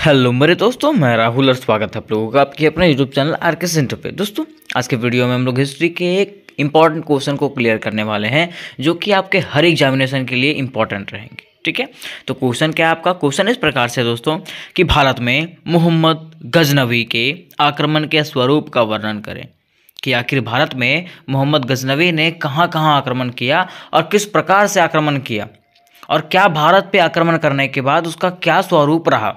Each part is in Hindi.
हेलो मेरे दोस्तों, मैं राहुल और स्वागत है आप लोगों का आपके अपने यूट्यूब चैनल आरके सेंटर पे। दोस्तों आज के वीडियो में हम लोग हिस्ट्री के एक इंपॉर्टेंट क्वेश्चन को क्लियर करने वाले हैं जो कि आपके हर एग्जामिनेशन के लिए इंपॉर्टेंट रहेंगे। ठीक है, तो क्वेश्चन क्या है आपका? क्वेश्चन इस प्रकार से दोस्तों कि भारत में मोहम्मद गजनवी के आक्रमण के स्वरूप का वर्णन करें। कि आखिर भारत में मोहम्मद गजनवी ने कहाँ कहाँ आक्रमण किया और किस प्रकार से आक्रमण किया, और क्या भारत पे आक्रमण करने के बाद उसका क्या स्वरूप रहा,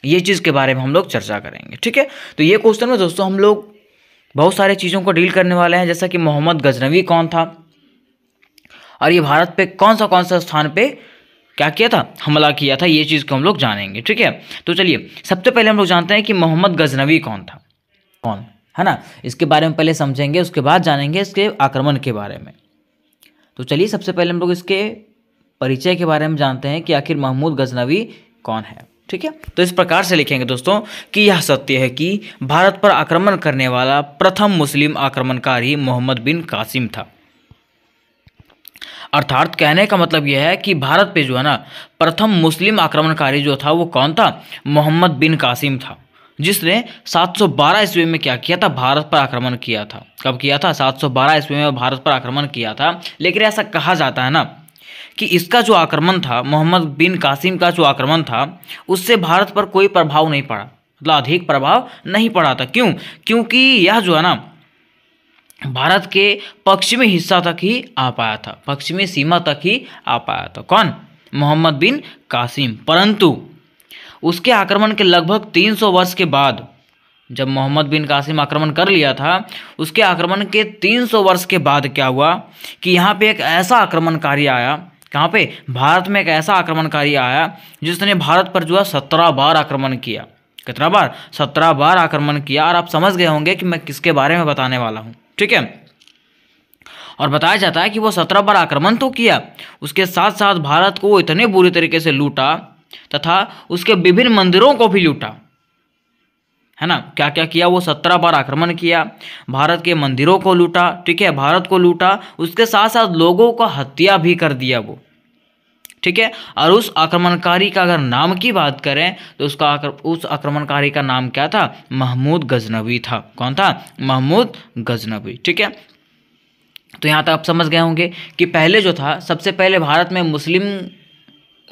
ये चीज़ के बारे में हम लोग चर्चा करेंगे। ठीक है, तो ये क्वेश्चन में दोस्तों हम लोग बहुत सारी चीज़ों को डील करने वाले हैं, जैसा कि मोहम्मद गजनवी कौन था और ये भारत पे कौन सा स्थान पे क्या किया था, हमला किया था, ये चीज़ को हम लोग जानेंगे। ठीक है, तो चलिए सबसे पहले हम लोग जानते हैं कि मोहम्मद गजनवी कौन था, कौन है ना, इसके बारे में पहले समझेंगे, उसके बाद जानेंगे इसके आक्रमण के बारे में। तो चलिए सबसे पहले हम लोग इसके परिचय के बारे में जानते हैं कि आखिर मोहम्मद गजनवी कौन है। ठीक है, तो इस प्रकार से लिखेंगे दोस्तों कि यह सत्य है कि भारत पर आक्रमण करने वाला प्रथम मुस्लिम आक्रमणकारी मोहम्मद बिन कासिम था। अर्थात कहने का मतलब यह है कि भारत पे जो है ना प्रथम मुस्लिम आक्रमणकारी जो था वो कौन था? मोहम्मद बिन कासिम था, जिसने 712 ईस्वी में क्या किया था? भारत पर आक्रमण किया था। कब किया था? 712 ईस्वी में भारत पर आक्रमण किया था। लेकिन ऐसा कहा जाता है ना कि इसका जो आक्रमण था, मोहम्मद बिन कासिम का जो आक्रमण था, उससे भारत पर कोई प्रभाव नहीं पड़ा, मतलब अधिक प्रभाव नहीं पड़ा था। क्यों? क्योंकि यह जो है ना भारत के पश्चिमी हिस्सा तक ही आ पाया था, पश्चिमी सीमा तक ही आ पाया था। कौन? मोहम्मद बिन कासिम। परंतु उसके आक्रमण के लगभग 300 वर्ष के बाद, जब मोहम्मद बिन कासिम आक्रमण कर लिया था, उसके आक्रमण के 300 वर्ष के बाद क्या हुआ कि यहाँ पे एक ऐसा आक्रमणकारी आया, कहाँ पे? भारत में एक ऐसा आक्रमणकारी आया जिसने भारत पर जो है 17 बार आक्रमण किया। कितना बार? 17 बार आक्रमण किया। और आप समझ गए होंगे कि मैं किसके बारे में बताने वाला हूँ। ठीक है, और बताया जाता है कि वो 17 बार आक्रमण तो किया, उसके साथ साथ भारत को इतने बुरी तरीके से लूटा तथा उसके विभिन्न मंदिरों को भी लूटा, है ना। क्या क्या किया? वो 17 बार आक्रमण किया, भारत के मंदिरों को लूटा, ठीक है, भारत को लूटा, उसके साथ साथ लोगों को हत्या भी कर दिया वो। ठीक है, और उस आक्रमणकारी का अगर नाम की बात करें तो उस आक्रमणकारी का नाम क्या था? मोहम्मद गजनवी था। कौन था? मोहम्मद गजनवी। ठीक है, तो यहाँ तक आप समझ गए होंगे कि पहले जो था, सबसे पहले भारत में मुस्लिम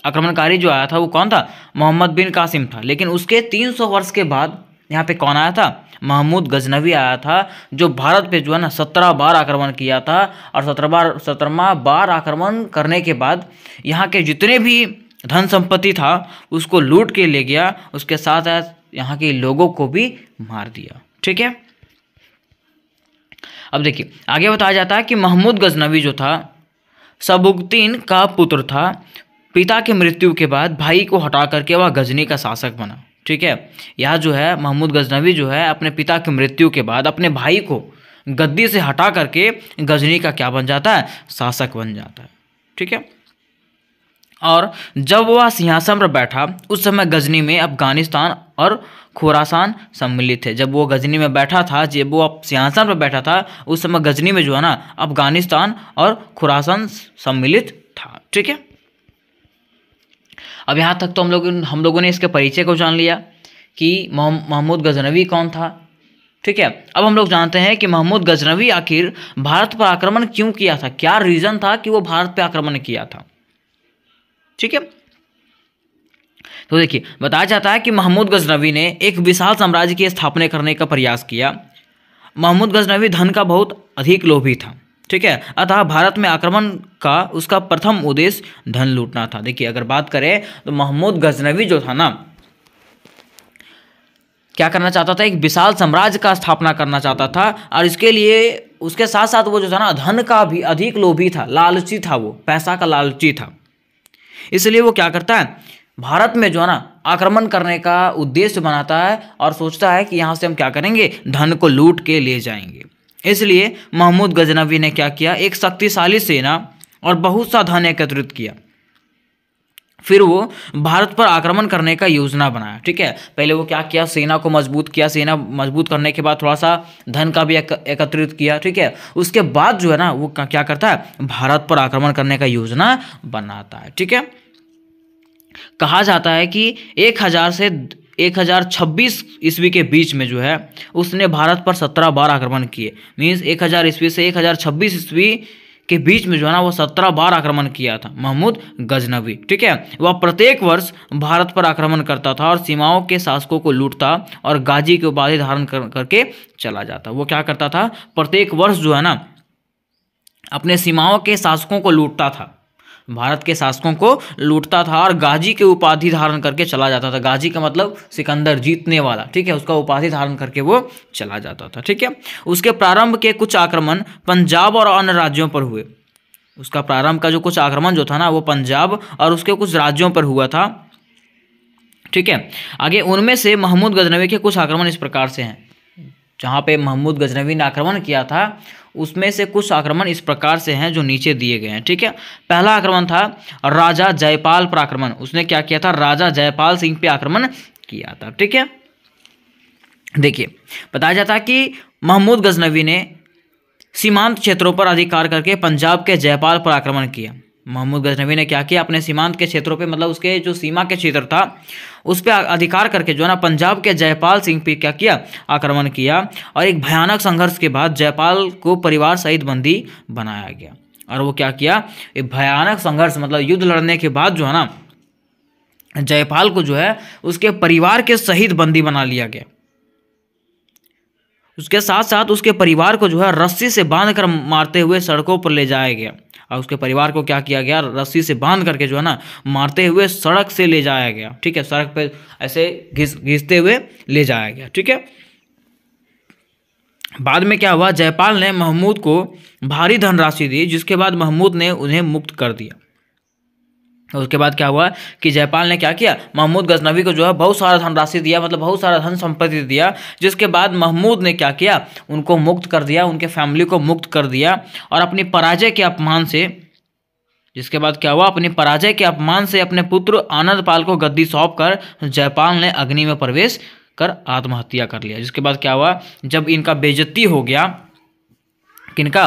आक्रमणकारी जो आया था वो कौन था? मोहम्मद बिन कासिम था। लेकिन उसके 300 वर्ष के बाद यहाँ पे कौन आया था? मोहम्मद गजनवी आया था, जो भारत पे जो है ना 17 बार आक्रमण किया था। और 17वां बार आक्रमण करने के बाद यहाँ के जितने भी धन संपत्ति था उसको लूट के ले गया, उसके साथ साथ यहाँ के लोगों को भी मार दिया। ठीक है, अब देखिए आगे बताया जाता है कि मोहम्मद गजनवी जो था सबुक्तीन का पुत्र था। पिता की मृत्यु के बाद भाई को हटा करके वह गजनी का शासक बना। ठीक है, यह जो है मोहम्मद गजनवी जो है अपने पिता की मृत्यु के बाद अपने भाई को गद्दी से हटा करके गजनी का क्या बन जाता है? शासक बन जाता है। ठीक है, और जब वह सिंहासन पर बैठा उस समय गजनी में अफगानिस्तान और खुरासान सम्मिलित थे। जब वो गजनी में बैठा था, जब वो सिंहासन पर बैठा था, उस समय गजनी में जो है ना अफगानिस्तान और खुरासान सम्मिलित था। ठीक है, अब यहाँ तक तो हम लोगों ने इसके परिचय को जान लिया कि मोहम्मद गजनवी कौन था। ठीक है, अब हम लोग जानते हैं कि मोहम्मद गजनवी आखिर भारत पर आक्रमण क्यों किया था, क्या रीजन था कि वो भारत पर आक्रमण किया था। ठीक है, तो देखिए बताया जाता है कि मोहम्मद गजनवी ने एक विशाल साम्राज्य की स्थापना करने का प्रयास किया। मोहम्मद गजनवी धन का बहुत अधिक लोभी था। ठीक है, अतः भारत में आक्रमण का उसका प्रथम उद्देश्य धन लूटना था। देखिए अगर बात करें तो मोहम्मद गजनवी जो था ना क्या करना चाहता था? एक विशाल साम्राज्य का स्थापना करना चाहता था, और इसके लिए उसके साथ साथ वो जो था ना धन का भी अधिक लोभी था, लालची था, वो पैसा का लालची था। इसलिए वो क्या करता है? भारत में जो है ना आक्रमण करने का उद्देश्य बनाता है और सोचता है कि यहाँ से हम क्या करेंगे? धन को लूट के ले जाएंगे। इसलिए मोहम्मद गजनवी ने क्या किया? एक शक्तिशाली सेना और बहुत सा धन एकत्रित किया। फिर वो भारत पर आक्रमण करने का योजना बनाया। ठीक है, पहले वो क्या किया? सेना को मजबूत किया, सेना मजबूत करने के बाद थोड़ा सा धन का भी एकत्रित किया। ठीक है, उसके बाद जो है ना वो क्या करता है? भारत पर आक्रमण करने का योजना बनाता है। ठीक है, कहा जाता है कि 1000 से 1026 ईस्वी के बीच में जो है उसने भारत पर 17 बार आक्रमण किए। मीन्स 1000 ईस्वी से 1026 ईस्वी के बीच में जो है ना वो 17 बार आक्रमण किया था महमूद गजनवी। ठीक है, वह प्रत्येक वर्ष भारत पर आक्रमण करता था और सीमाओं के शासकों को लूटता और गाजी की उपाधि धारण करके चला जाता। वो क्या करता था, प्रत्येक वर्ष जो है ना अपने सीमाओं के शासकों को लूटता था, भारत के शासकों को लूटता था और गाजी की उपाधि धारण करके चला जाता था। गाजी का मतलब सिकंदर, जीतने वाला। ठीक है, उसका उपाधि धारण करके वो चला जाता था। ठीक है, उसके प्रारंभ के कुछ आक्रमण पंजाब और अन्य राज्यों पर हुए। उसका प्रारंभ का जो कुछ आक्रमण जो था ना वो पंजाब और उसके कुछ राज्यों पर हुआ था। ठीक है, आगे उनमें से महमूद गजनवी के कुछ आक्रमण इस प्रकार से हैं। जहाँ पे महमूद गजनवी ने आक्रमण किया था उसमें से कुछ आक्रमण इस प्रकार से हैं जो नीचे दिए गए हैं। ठीक है, पहला आक्रमण था राजा जयपाल पर आक्रमण। उसने क्या किया था, राजा जयपाल सिंह पे आक्रमण किया था। ठीक है, देखिए बताया जाता है कि महमूद गजनवी ने सीमांत क्षेत्रों पर अधिकार करके पंजाब के जयपाल पर आक्रमण किया। महमूद गजनवी ने क्या किया, अपने सीमांत के क्षेत्रों पे, मतलब उसके जो सीमा के क्षेत्र था उस पर अधिकार करके जो है ना पंजाब के जयपाल सिंह पे क्या किया, आक्रमण किया। और एक भयानक संघर्ष के बाद जयपाल को परिवार सहित बंदी बनाया गया। और वो क्या किया, एक भयानक संघर्ष मतलब युद्ध लड़ने के बाद जो है ना जयपाल को जो है उसके परिवार के सहित बंदी बना लिया गया। उसके साथ साथ उसके परिवार को जो है रस्सी से बांध कर मारते हुए सड़कों पर ले जाया गया। और उसके परिवार को क्या किया गया, रस्सी से बांध करके जो है ना मारते हुए सड़क से ले जाया गया। ठीक है, सड़क पे ऐसे घिसते हुए ले जाया गया। ठीक है, बाद में क्या हुआ, जयपाल ने महमूद को भारी धनराशि दी, जिसके बाद महमूद ने उन्हें मुक्त कर दिया। उसके बाद क्या हुआ कि जयपाल ने क्या किया, महमूद गजनवी को जो है बहुत सारा धनराशि दिया, मतलब बहुत सारा धन संपत्ति दिया। जिसके बाद महमूद ने क्या किया, उनको मुक्त कर दिया, उनके फैमिली को मुक्त कर दिया। और अपनी पराजय के अपमान से, जिसके बाद क्या हुआ, अपनी पराजय के अपमान से अपने पुत्र आनंदपाल को गद्दी सौंप कर जयपाल ने अग्नि में प्रवेश कर आत्महत्या कर लिया। जिसके बाद क्या हुआ, जब इनका बेइज्जती हो गया, किनका,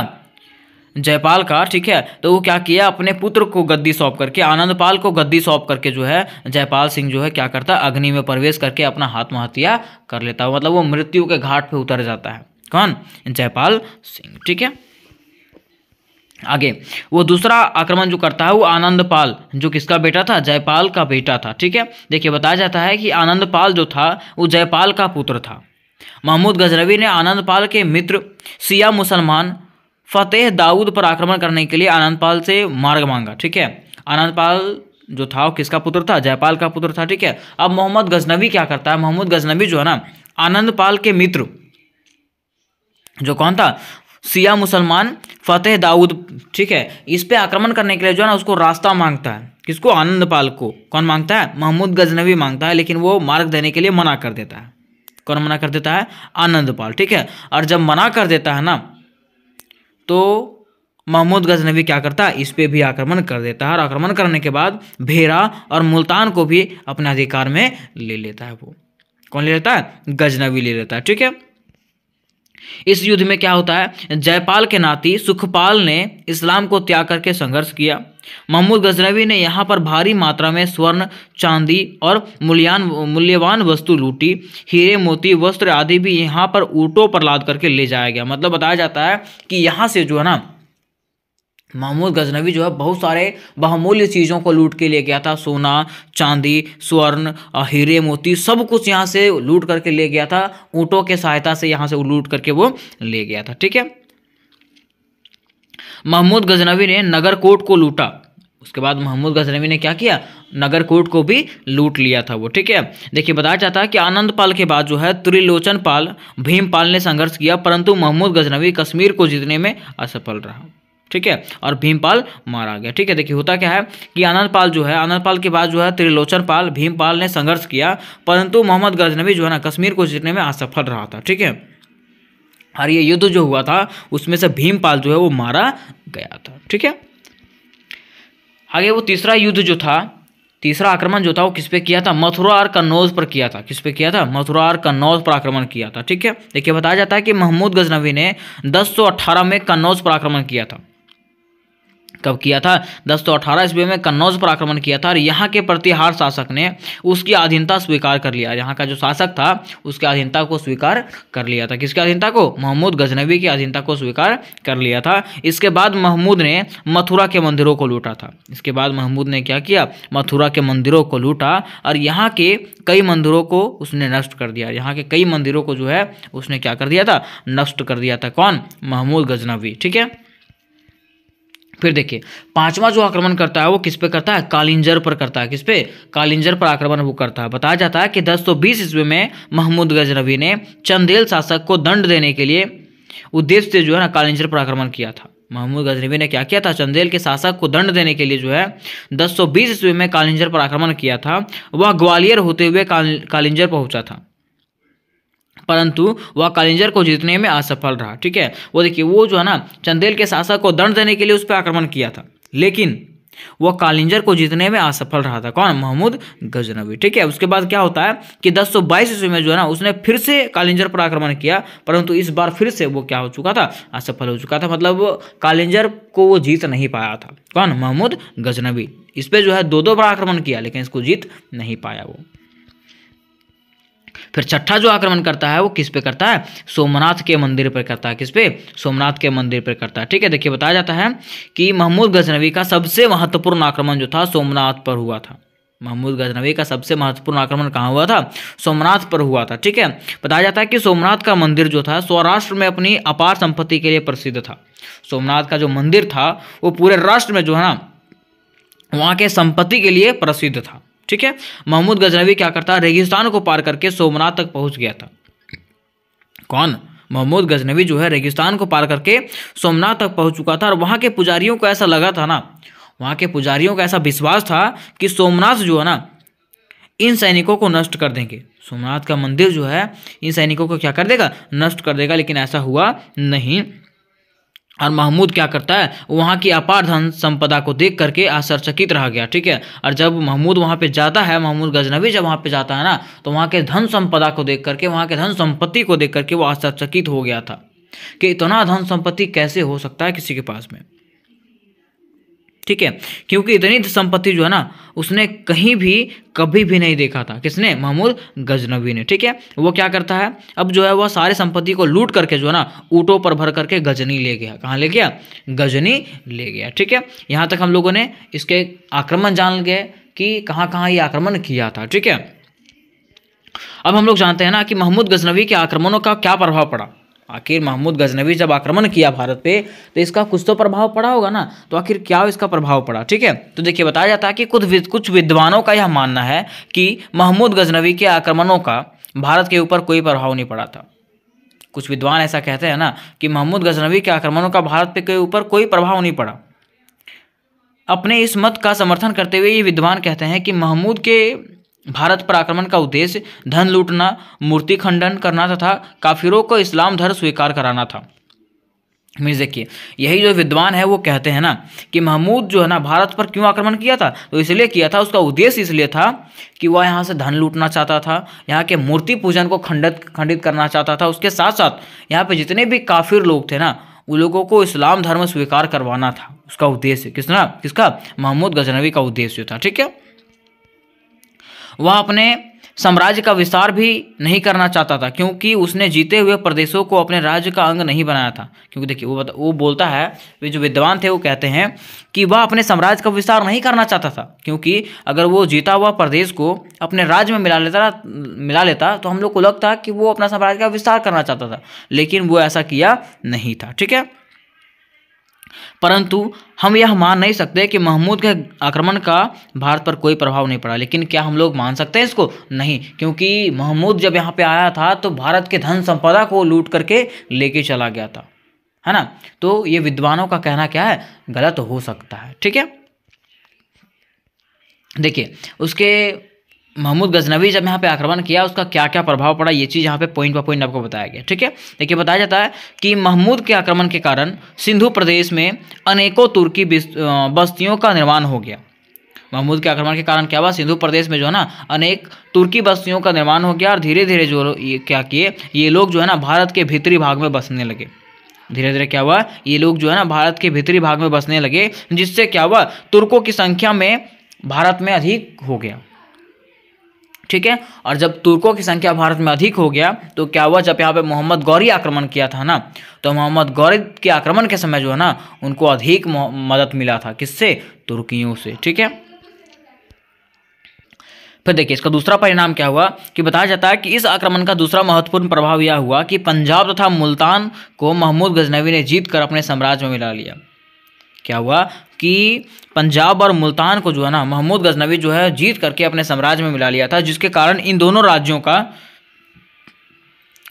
जयपाल का, ठीक है, तो वो क्या किया, अपने पुत्र को गद्दी सौंप करके, आनंदपाल को गद्दी सौंप करके जो है जयपाल सिंह जो है क्या करता, अग्नि में प्रवेश करके अपना आत्महत्या कर लेता। मतलब वो मृत्यु के घाट पे उतर जाता है। कौन, जयपाल सिंह। ठीक है, आगे वो दूसरा आक्रमण जो करता है वो आनंदपाल, जो किसका बेटा था, जयपाल का बेटा था। ठीक है, देखिए बताया जाता है कि आनंदपाल जो था वो जयपाल का पुत्र था। महमूद गजनवी ने आनंदपाल के मित्र शिया मुसलमान फतेह दाऊद पर आक्रमण करने के लिए आनंदपाल से मार्ग मांगा। ठीक है, आनंदपाल जो था वो किसका पुत्र था, जयपाल का पुत्र था। ठीक है, अब मोहम्मद गजनवी क्या करता है, मोहम्मद गजनवी जो है ना आनंदपाल के मित्र जो कौन था, शिया मुसलमान फतेह दाऊद, ठीक है, इस पे आक्रमण करने के लिए जो है ना उसको रास्ता मांगता है। किसको, आनंदपाल को। कौन मांगता है, महमूद गजनवी मांगता है, लेकिन वो मार्ग देने के लिए मना कर देता है। कौन मना कर देता है, आनंदपाल। ठीक है, और जब मना कर देता है ना तो महमूद गजनवी क्या करता है, इस पे भी आक्रमण कर देता है। और आक्रमण करने के बाद भेरा और मुल्तान को भी अपने अधिकार में ले लेता है। वो कौन ले लेता है, गजनवी ले लेता है। ठीक है, इस युद्ध में क्या होता है, जयपाल के नाती सुखपाल ने इस्लाम को त्याग करके संघर्ष किया। महमूद गजनवी ने यहाँ पर भारी मात्रा में स्वर्ण, चांदी और मूल्यवान वस्तु लूटी। हीरे, मोती, वस्त्र आदि भी यहाँ पर ऊँटों पर लाद करके ले जाया गया। मतलब बताया जाता है कि यहाँ से जो है ना महमूद गजनवी जो है बहुत सारे बहुमूल्य चीज़ों को लूट के ले गया था। सोना, चांदी, स्वर्ण, हीरे, मोती सब कुछ यहाँ से लूट करके ले गया था। ऊँटों के सहायता से यहाँ से लूट करके वो ले गया था। ठीक है, महमूद गजनवी ने नगरकोट को लूटा। उसके बाद महमूद गजनवी ने क्या किया, नगरकोट को भी लूट लिया था वो। ठीक है, देखिए बताया जाता है कि आनंदपाल के बाद जो है त्रिलोचन पाल, भीमपाल ने संघर्ष किया, परंतु महमूद गजनवी कश्मीर को जीतने में असफल रहा। ठीक है, और भीमपाल मारा गया। ठीक है, देखिए होता क्या है कि आनंदपाल जो है, आनंदपाल के बाद जो है त्रिलोचन पाल, भीमपाल ने संघर्ष किया, परंतु मोहम्मद गजनवी जो है ना कश्मीर को जीतने में असफल रहा था। ठीक है, और ये युद्ध जो हुआ था उसमें से भीमपाल जो है वो मारा गया था। ठीक है, आगे वो तीसरा युद्ध जो था, तीसरा आक्रमण जो था वो किस पे किया था, मथुरा और कन्नौज पर किया था। किस पे किया था, मथुरा और कन्नौज पर आक्रमण किया था। ठीक है, देखिए बताया जाता है कि महमूद गजनवी ने 1018 में कन्नौज पर आक्रमण किया था। कब किया था? 1018 ईस्वी में कन्नौज पर आक्रमण किया था और यहाँ के प्रतिहार शासक ने उसकी अधीनता स्वीकार कर लिया। यहाँ का जो शासक था उसकी अधीनता को स्वीकार कर लिया था। किसकी अधीनता को? महमूद गजनवी की अधीनता को स्वीकार कर लिया था। इसके बाद महमूद ने मथुरा के मंदिरों को लूटा था। इसके बाद महमूद ने क्या किया? मथुरा के मंदिरों को लूटा और यहाँ के कई मंदिरों को उसने नष्ट कर दिया। यहाँ के कई मंदिरों को जो है उसने क्या कर दिया था? नष्ट कर दिया था। कौन? महमूद गजनवी। ठीक है। फिर देखिए पांचवा जो आक्रमण करता है वो किस पे करता है? कालिंजर पर करता है। किस पे? कालिंजर पर आक्रमण वो करता है। बताया जाता है कि 1020 ईस्वी में महमूद गजनवी ने चंदेल शासक को दंड देने के लिए उद्देश्य से जो है ना कालिंजर पर आक्रमण किया था। महमूद गजनवी ने क्या किया था? चंदेल के शासक को दंड देने के लिए जो है 1020 ईस्वी में कालिंजर पर आक्रमण किया था। वह ग्वालियर होते हुए कालिंजर पहुंचा था, परंतु वह कालिंजर को जीतने में असफल रहा। ठीक है। वो देखिए वो जो है ना चंदेल के शासक को दंड देने के लिए उस पर आक्रमण किया था, लेकिन वह कालिंजर को जीतने में असफल रहा था। कौन? महमूद गजनवी। ठीक है। उसके बाद क्या होता है कि 1022 ईस्वी में जो है ना उसने फिर से कालिंजर पर आक्रमण किया, परंतु इस बार फिर से वो क्या हो चुका था? असफल हो चुका था। मतलब कालिंजर को वो जीत नहीं पाया था। कौन? महमूद गजनवी। इस पर जो है दो बार आक्रमण किया, लेकिन इसको जीत नहीं पाया वो। फिर छठा जो आक्रमण करता है वो किस पे करता है? सोमनाथ के मंदिर पर करता है। किस पे? सोमनाथ के मंदिर पर करता है। ठीक है। देखिए बताया जाता है कि महमूद गजनवी का सबसे महत्वपूर्ण आक्रमण जो था सोमनाथ पर हुआ था। महमूद गजनवी का सबसे महत्वपूर्ण आक्रमण कहाँ हुआ था? सोमनाथ पर हुआ था। ठीक है। बताया जाता है कि सोमनाथ का मंदिर जो था सौराष्ट्र में अपनी अपार संपत्ति के लिए प्रसिद्ध था। सोमनाथ का जो मंदिर था वो पूरे राष्ट्र में जो है ना वहाँ के संपत्ति के लिए प्रसिद्ध था। ठीक है। महमूद गजनवी क्या करता? रेगिस्तान को पार करके सोमनाथ तक पहुंच गया था। कौन? महमूद गजनवी जो है रेगिस्तान को पार करके सोमनाथ तक पहुंच चुका था और वहां के पुजारियों को ऐसा लगा था ना, वहां के पुजारियों का ऐसा विश्वास था कि सोमनाथ जो है ना इन सैनिकों को नष्ट कर देंगे। सोमनाथ का मंदिर जो है इन सैनिकों को क्या कर देगा? नष्ट कर देगा। लेकिन ऐसा हुआ नहीं। और महमूद क्या करता है? वहाँ की अपार धन संपदा को देख करके आश्चर्यचकित रह गया। ठीक है। और जब महमूद वहाँ पे जाता है, महमूद गजनवी जब वहाँ पे जाता है ना, तो वहाँ के धन संपदा को देख करके, वहाँ के धन संपत्ति को देख करके वो आश्चर्यचकित हो गया था कि इतना धन संपत्ति कैसे हो सकता है किसी के पास में। ठीक है। क्योंकि इतनी संपत्ति जो है ना उसने कहीं भी कभी भी नहीं देखा था। किसने? महमूद गजनवी ने। ठीक है। वो क्या करता है? अब जो है वह सारे संपत्ति को लूट करके जो है ना ऊँटों पर भर करके गजनी ले गया। कहाँ ले गया? गजनी ले गया। ठीक है। यहाँ तक हम लोगों ने इसके आक्रमण जान गए कि कहाँ कहाँ ये आक्रमण किया था। ठीक है। अब हम लोग जानते हैं ना कि महमूद गजनवी के आक्रमणों का क्या प्रभाव पड़ा। आखिर महमूद गजनवी जब आक्रमण किया भारत पे तो इसका कुछ तो प्रभाव पड़ा होगा ना, तो आखिर क्या इसका प्रभाव पड़ा। ठीक है। तो देखिए बताया जाता है कि कुछ विद्वानों का यह मानना है कि महमूद गजनवी के आक्रमणों का भारत के ऊपर कोई प्रभाव नहीं पड़ा था। कुछ विद्वान ऐसा कहते हैं ना कि महमूद गजनवी के आक्रमणों का भारत के ऊपर कोई प्रभाव नहीं पड़ा। अपने इस मत का समर्थन करते हुए ये विद्वान कहते हैं कि महमूद के भारत पर आक्रमण का उद्देश्य धन लूटना, मूर्ति खंडन करना तथा काफिरों को इस्लाम धर्म स्वीकार कराना था। मीन्स देखिए यही जो विद्वान है वो कहते हैं ना कि महमूद जो है ना भारत पर क्यों आक्रमण किया था, तो इसलिए किया था, उसका उद्देश्य इसलिए था कि वह यहाँ से धन लूटना चाहता था, यहाँ के मूर्ति पूजन को खंडित करना चाहता था। उसके साथ साथ यहाँ पे जितने भी काफिर लोग थे ना उन लोगों को इस्लाम धर्म स्वीकार करवाना था। उसका उद्देश्य किसका? महमूद गजनवी का उद्देश्य था। ठीक है। वह अपने साम्राज्य का विस्तार भी नहीं करना चाहता था क्योंकि उसने जीते हुए प्रदेशों को अपने राज्य का अंग नहीं बनाया था। क्योंकि देखिए वो बोलता है, वे जो विद्वान थे वो कहते हैं कि वह अपने साम्राज्य का विस्तार नहीं करना चाहता था क्योंकि अगर वो जीता हुआ प्रदेश को अपने राज्य में मिला लेता तो हम लोग को लगता कि वो अपना साम्राज्य का विस्तार करना चाहता था, लेकिन वो ऐसा किया नहीं था। ठीक है। परंतु हम यह मान नहीं सकते कि महमूद के आक्रमण का भारत पर कोई प्रभाव नहीं पड़ा। लेकिन क्या हम लोग मान सकते हैं इसको? नहीं, क्योंकि महमूद जब यहाँ पे आया था तो भारत के धन संपदा को लूट करके लेके चला गया था, है ना। तो ये विद्वानों का कहना क्या है? गलत हो सकता है। ठीक है। देखिए उसके महमूद गजनवी जब यहाँ पे आक्रमण किया उसका क्या क्या प्रभाव पड़ा, ये चीज़ यहाँ पे पॉइंट बाय पॉइंट आपको बताया गया। ठीक है। देखिए बताया जाता है कि महमूद के आक्रमण के कारण सिंधु प्रदेश में अनेकों तुर्की बस्तियों का निर्माण हो गया। महमूद के आक्रमण के कारण क्या हुआ? सिंधु प्रदेश में जो है ना अनेक तुर्की बस्तियों का निर्माण हो गया और धीरे धीरे जो क्या किए ये लोग जो है ना भारत के भीतरी भाग में बसने लगे। धीरे धीरे क्या हुआ, ये लोग जो है ना भारत के भीतरी भाग में बसने लगे, जिससे क्या हुआ, तुर्कों की संख्या में भारत में अधिक हो गया। ठीक है, और जब तुर्कों की संख्या भारत में अधिक हो गया तो क्या हुआ, जब यहाँ पे मोहम्मद गौरी आक्रमण किया था ना, तो मोहम्मद गौरी के आक्रमण के समय जो है ना उनको अधिक मदद मिला था, किससे, तुर्कियों से। ठीक है, फिर देखिए इसका दूसरा परिणाम क्या हुआ कि बताया जाता है कि इस आक्रमण का दूसरा महत्वपूर्ण प्रभाव यह हुआ कि पंजाब तथा मुल्तान को महमूद गजनवी ने जीत कर अपने साम्राज्य में मिला लिया। क्या हुआ कि पंजाब और मुल्तान को जो है ना महमूद गजनवी जो है जीत करके अपने साम्राज्य में मिला लिया था, जिसके कारण इन दोनों राज्यों का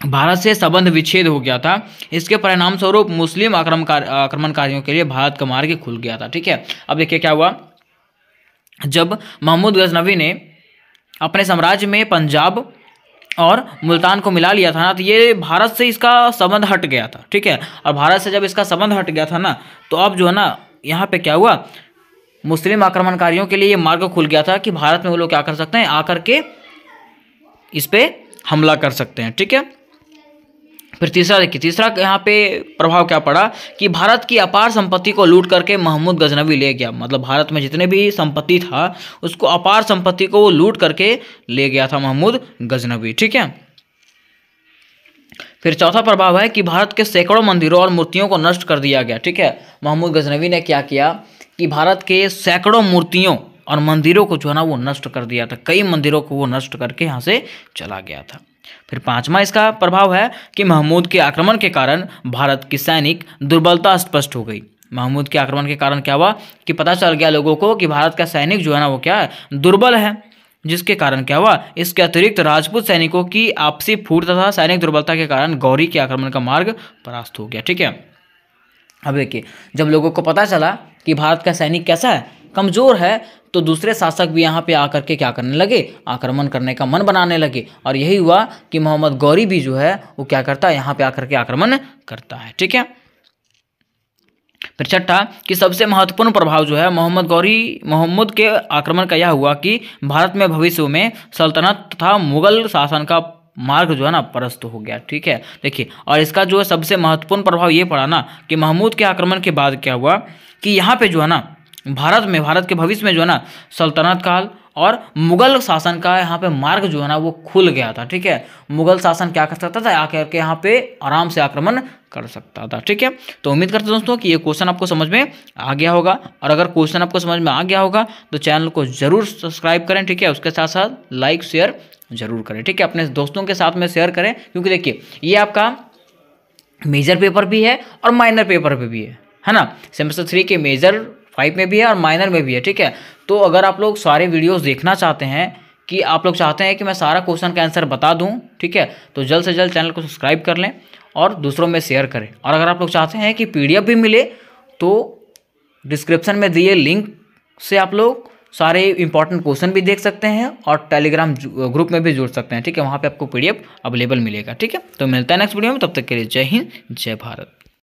भारत से संबंध विच्छेद हो गया था। इसके परिणाम स्वरूप मुस्लिम आक्रमणकारियों के लिए भारत का मार्ग खुल गया था। ठीक है, अब देखिए क्या हुआ, जब महमूद गजनवी ने अपने साम्राज्य में पंजाब और मुल्तान को मिला लिया था ना, तो ये भारत से इसका संबंध हट गया था। ठीक है, और भारत से जब इसका संबंध हट गया था ना, तो अब जो है ना यहाँ पे क्या हुआ, मुस्लिम आक्रमणकारियों के लिए ये मार्ग खुल गया था कि भारत में वो लोग क्या कर सकते हैं, आकर के इस पे हमला कर सकते हैं। ठीक है, फिर तीसरा देखिए, तीसरा यहाँ पे प्रभाव क्या पड़ा कि भारत की अपार संपत्ति को लूट करके महमूद गजनवी ले गया। मतलब भारत में जितने भी संपत्ति था उसको, अपार संपत्ति को वो लूट करके ले गया था महमूद गजनवी। ठीक है, फिर चौथा प्रभाव है कि भारत के सैकड़ों मंदिरों और मूर्तियों को नष्ट कर दिया गया। ठीक है, महमूद गजनवी ने क्या किया कि भारत के सैकड़ों मूर्तियों और मंदिरों को जो है ना वो नष्ट कर दिया था, कई मंदिरों को वो नष्ट करके यहाँ से चला गया था। फिर पांचवा इसका प्रभाव है कि महमूद के आक्रमण के कारण भारत की सैनिक दुर्बलता स्पष्ट हो गई। महमूद के आक्रमण के कारण क्या हुआ कि पता चल गया लोगों को कि भारत का सैनिक जो है ना वो क्या है, दुर्बल है, जिसके कारण क्या हुआ, इसके अतिरिक्त राजपूत सैनिकों की आपसी फूट तथा सैनिक दुर्बलता के कारण गौरी के आक्रमण का मार्ग परास्त हो गया। ठीक है, अब देखिए जब लोगों को पता चला कि भारत का सैनिक कैसा है, कमजोर है, तो दूसरे शासक भी यहाँ पे आकर के क्या करने लगे, आक्रमण करने का मन बनाने लगे। और यही हुआ कि मोहम्मद गौरी भी जो है वो क्या करता है, यहाँ पे आकर के आक्रमण करता है। ठीक है, फिर छठा कि सबसे महत्वपूर्ण प्रभाव जो है मोहम्मद के आक्रमण का यह हुआ कि भारत में भविष्य में सल्तनत तथा मुगल शासन का मार्ग जो है ना परस्त हो गया। ठीक है, देखिए, और इसका जो है सबसे महत्वपूर्ण प्रभाव ये पड़ा ना कि महमूद के आक्रमण के बाद क्या हुआ कि यहाँ पे जो है ना भारत के भविष्य में जो है ना सल्तनत काल और मुगल शासन का यहाँ पे मार्ग जो है ना वो खुल गया था। ठीक है, मुगल शासन क्या कर सकता था, आकर के यहाँ पे आराम से आक्रमण कर सकता था। ठीक है, तो उम्मीद करते हैं दोस्तों कि ये क्वेश्चन आपको समझ में आ गया होगा, और अगर क्वेश्चन आपको समझ में आ गया होगा तो चैनल को जरूर सब्सक्राइब करें। ठीक है, उसके साथ साथ लाइक शेयर जरूर करें। ठीक है, अपने दोस्तों के साथ में शेयर करें, क्योंकि देखिए ये आपका मेजर पेपर भी है और माइनर पेपर पे भी है ना, सेमेस्टर 3 के मेजर 5 में भी है और माइनर में भी है। ठीक है, तो अगर आप लोग सारे वीडियोस देखना चाहते हैं, कि आप लोग चाहते हैं कि मैं सारा क्वेश्चन का आंसर बता दूं, ठीक है, तो जल्द से जल्द चैनल को सब्सक्राइब कर लें और दूसरों में शेयर करें। और अगर आप लोग चाहते हैं कि PDF भी मिले तो डिस्क्रिप्शन में दिए लिंक से आप लोग सारे इंपॉर्टेंट क्वेश्चन भी देख सकते हैं और टेलीग्राम ग्रुप में भी जुड़ सकते हैं। ठीक है, वहाँ पे आपको PDF अवेलेबल मिलेगा। ठीक है, तो मिलता है नेक्स्ट वीडियो में, तब तक के लिए जय हिंद जय भारत।